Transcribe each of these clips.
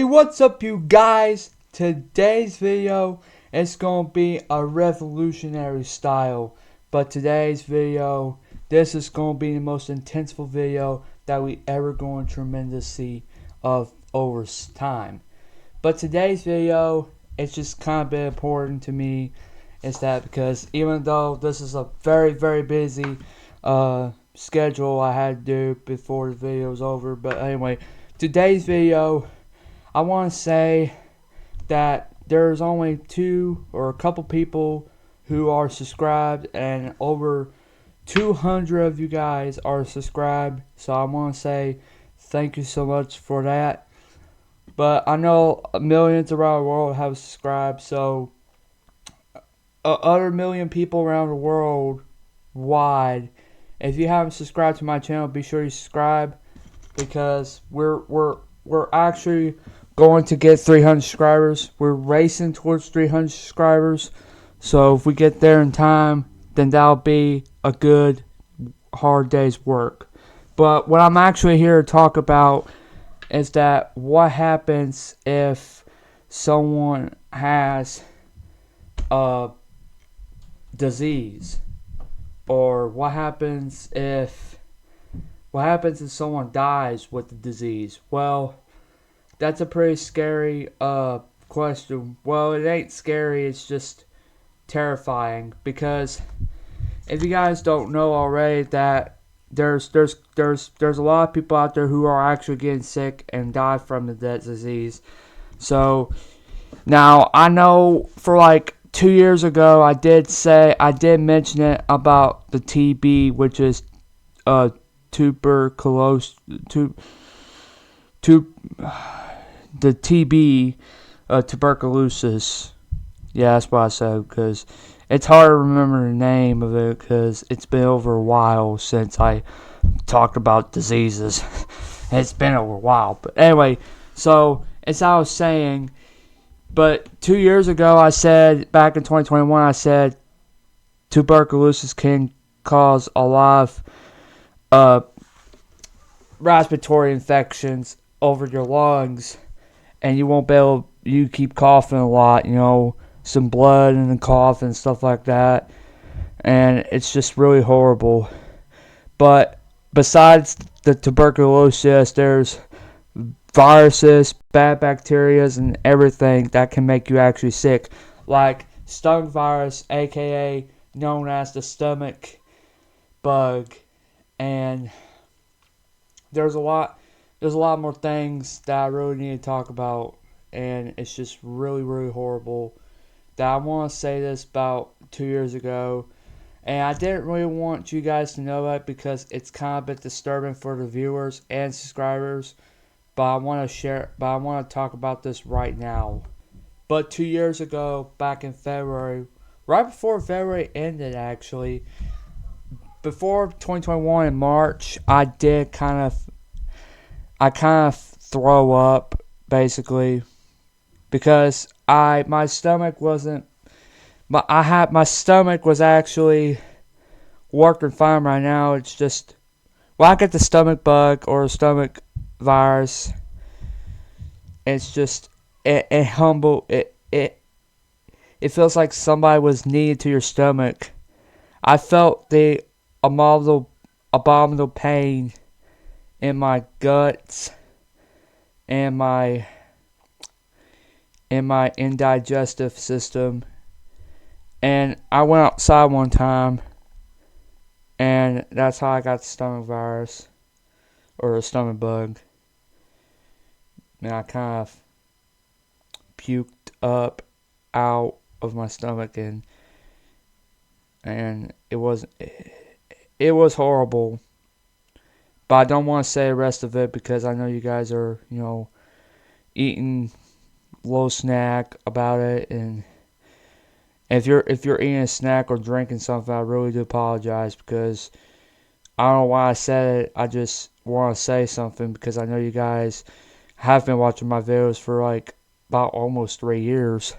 What's up, you guys? Today's video is going to be a revolutionary style. But today's video, this is going to be the most intenseful video that we ever going to tremendous see of over time. But today's video, it's just kind of been important to me. Is that because even though this is a very, very busy schedule I had to do before the video was over. But anyway, today's video, I want to say that there's only two or a couple people who are subscribed, and over 200 of you guys are subscribed. So I want to say thank you so much for that. But I know millions around the world have subscribed, so other million people around the world wide, if you haven't subscribed to my channel, be sure you subscribe, because we're actually going to get 300 subscribers. We're racing towards 300 subscribers. So if we get there in time, then that'll be a good hard day's work. But what I'm actually here to talk about is that what happens if someone has a disease, or what happens if someone dies with the disease. Well, that's a pretty scary question. Well, it ain't scary, it's just terrifying, because if you guys don't know already, that there's a lot of people out there who are actually getting sick and die from that disease. So now I know for like 2 years ago I did mention it about the TB, which is tuberculosis, the TB, tuberculosis. Yeah, that's what I said, because it's hard to remember the name of it, because it's been over a while since I talked about diseases. It's been over a while. But anyway, so as I was saying, but 2 years ago I said, back in 2021, I said tuberculosis can cause a lot of respiratory infections over your lungs, and you won't be able, you keep coughing a lot, some blood and the cough and stuff like that, and it's just really horrible. But besides the tuberculosis, there's viruses, bad bacteria, and everything that can make you actually sick, like stomach virus, aka known as the stomach bug. And there's a lot more things that I really need to talk about, and it's just really, really horrible that I want to say this about 2 years ago, and I didn't really want you guys to know that, because it's kind of a bit disturbing for the viewers and subscribers, but I want to talk about this right now. But 2 years ago, back in February, right before February ended actually, before 2021 in March, I kind of throw up, basically, because my stomach wasn't, my stomach was actually working fine right now. It's just, when I get the stomach bug or the stomach virus, it's just, it feels like somebody was kneading to your stomach. I felt the abominable pain in my guts and my indigestive system. And I went outside one time, and that's how I got the stomach virus, or the stomach bug. And I kind of puked up out of my stomach, and it was horrible. But I don't want to say the rest of it, because I know you guys are, eating a little snack about it. And if you're eating a snack or drinking something, I really do apologize, because I don't know why I said it. I just want to say something, because I know you guys have been watching my videos for like about almost 3 years.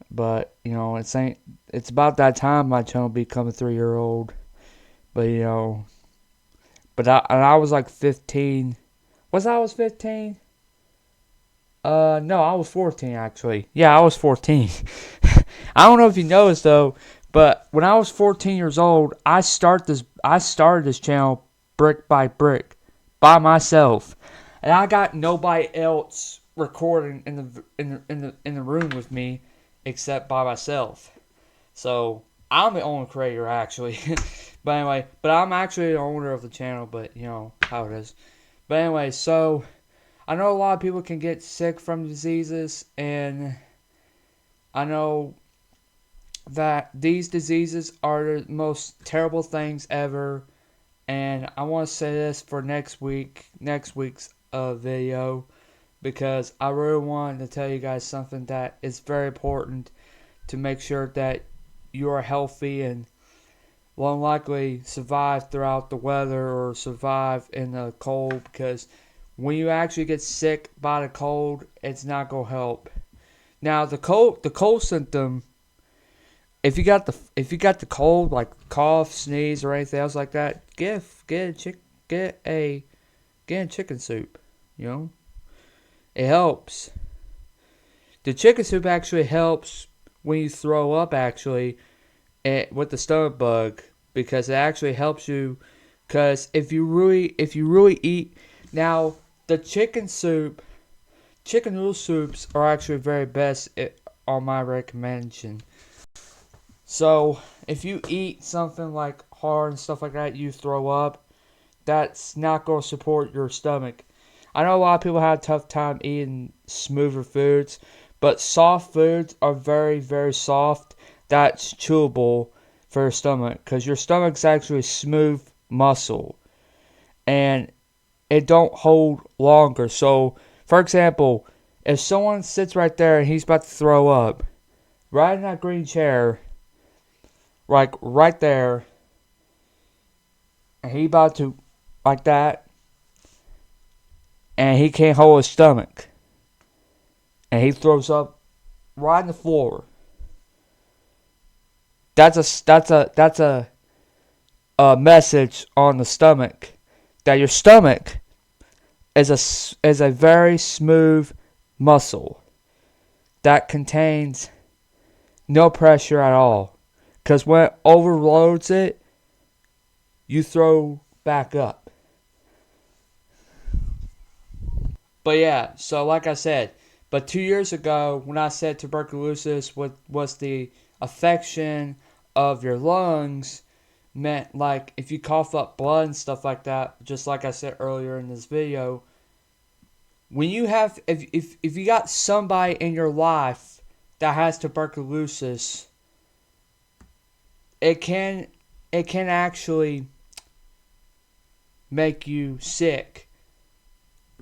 But it's about that time my channel become a 3-year-old. But But I was like 15. Was I was 15? No, I was 14 actually. Yeah, I was 14. I don't know if you noticed though, but when I was 14 years old, I started this channel brick by brick by myself, and I got nobody else recording in the room with me except by myself. So I'm the only creator actually. But anyway, but I'm actually the owner of the channel. But you know how it is. But anyway, so I know a lot of people can get sick from diseases, and I know that these diseases are the most terrible things ever. And I want to say this for next week's video, because I really wanted to tell you guys something that is very important to make sure that you are healthy and will likely survive throughout the weather or survive in the cold, because when you actually get sick by the cold, it's not gonna help. Now the cold symptom, if you got the cold, like cough, sneeze, or anything else like that, get a chicken soup. You know, it helps. The chicken soup actually helps when you throw up. Actually, with the stomach bug, because it actually helps you. Because if you really eat, now the chicken noodle soups are actually very best on my recommendation. So if you eat something like hard and stuff like that, you throw up. That's not going to support your stomach. I know a lot of people have a tough time eating smoother foods, but soft foods are very, very soft. That's chewable for your stomach, because your stomach's actually smooth muscle, and it don't hold longer. So, for example, if someone sits right there and he's about to throw up, right in that green chair, like right there, and he about to, like that, and he can't hold his stomach, and he throws up right on the floor. That's a message on the stomach, that your stomach is a very smooth muscle that contains no pressure at all. Because when it overloads it, you throw back up. But yeah, so like I said, but 2 years ago, when I said tuberculosis was the affection of your lungs, meant like if you cough up blood and stuff like that, just like I said earlier in this video, when you have, if you got somebody in your life that has tuberculosis, it can actually make you sick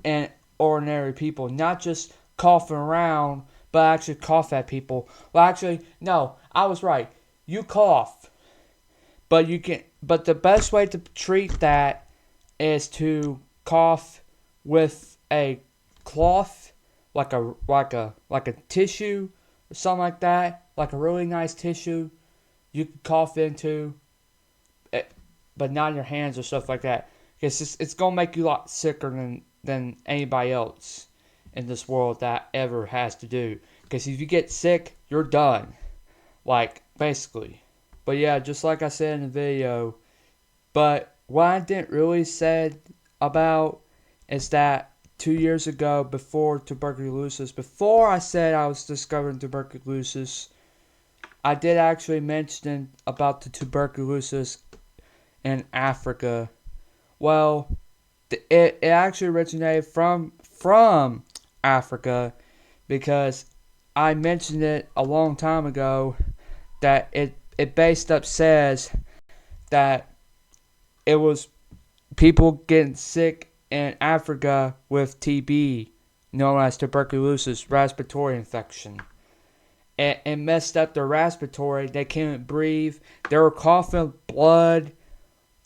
and ordinary people, not just coughing around, but actually cough at people. Well, actually, no, I was right. You cough, but you can. But the best way to treat that is to cough with a cloth, like a tissue or something like that, like a really nice tissue. You can cough into it, but not in your hands or stuff like that. It's gonna make you a lot sicker than anybody else in this world that ever has to do. Because if you get sick, you're done. Like, basically. But yeah, just like I said in the video. But what I didn't really said about is that 2 years ago, before I said I was discovering tuberculosis, I did actually mention about the tuberculosis in Africa. Well, it actually originated from Africa, because I mentioned it a long time ago, that it based up says that it was people getting sick in Africa with TB, known as tuberculosis, respiratory infection. It messed up their respiratory. They couldn't breathe. They were coughing blood,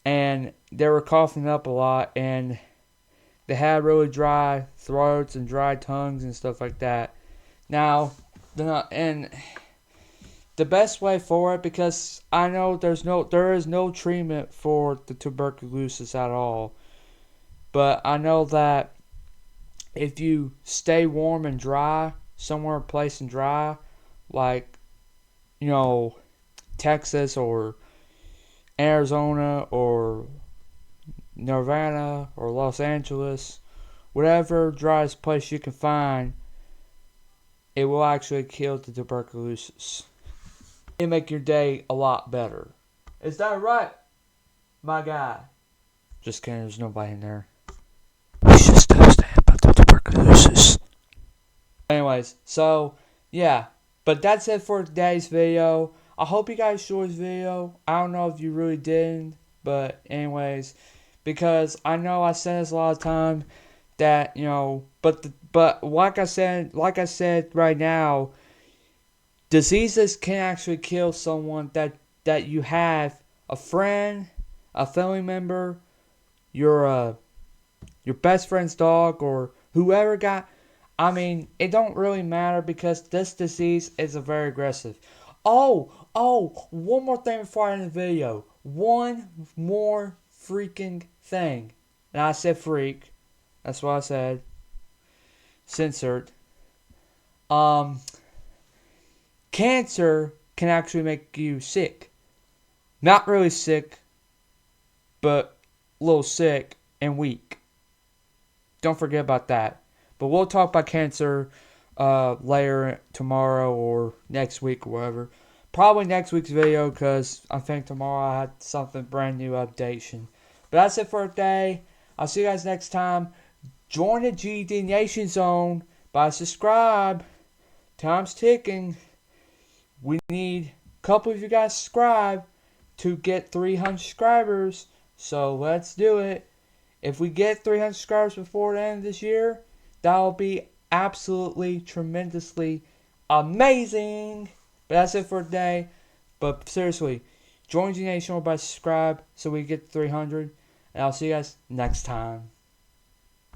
and they were coughing up a lot, and they had really dry throats and dry tongues and stuff like that. Now, and the best way for it, because I know there is no treatment for the tuberculosis at all, but I know that if you stay warm and dry, somewhere place and dry, like, Texas or Arizona or Nevada or Los Angeles, whatever driest place you can find, it will actually kill the tuberculosis. It'll make your day a lot better. Is that right, my guy? Just kidding, there's nobody in there. We should still stay about the tuberculosis. Anyways, so, yeah. But that's it for today's video. I hope you guys enjoyed this video. I don't know if you really didn't, but anyways, because I know I said this a lot of time that, but like I said right now, diseases can actually kill someone that you have, a friend, a family member, your best friend's dog, or whoever got. I mean, it don't really matter because this disease is very aggressive. Oh, one more thing before I end the video. One more freaking thing. And I said freak. That's what I said. Censored. Cancer can actually make you sick. Not really sick, but a little sick and weak. Don't forget about that. But we'll talk about cancer later tomorrow or next week or whatever. Probably next week's video because I think tomorrow I had something brand new updation. But that's it for today. I'll see you guys next time. Join the GD Nation Zone by subscribe. Time's ticking. We need a couple of you guys subscribe to get 300 subscribers. So let's do it. If we get 300 subscribers before the end of this year, that will be absolutely tremendously amazing. But that's it for today. But seriously, join G Nation by subscribe so we get 300. And I'll see you guys next time.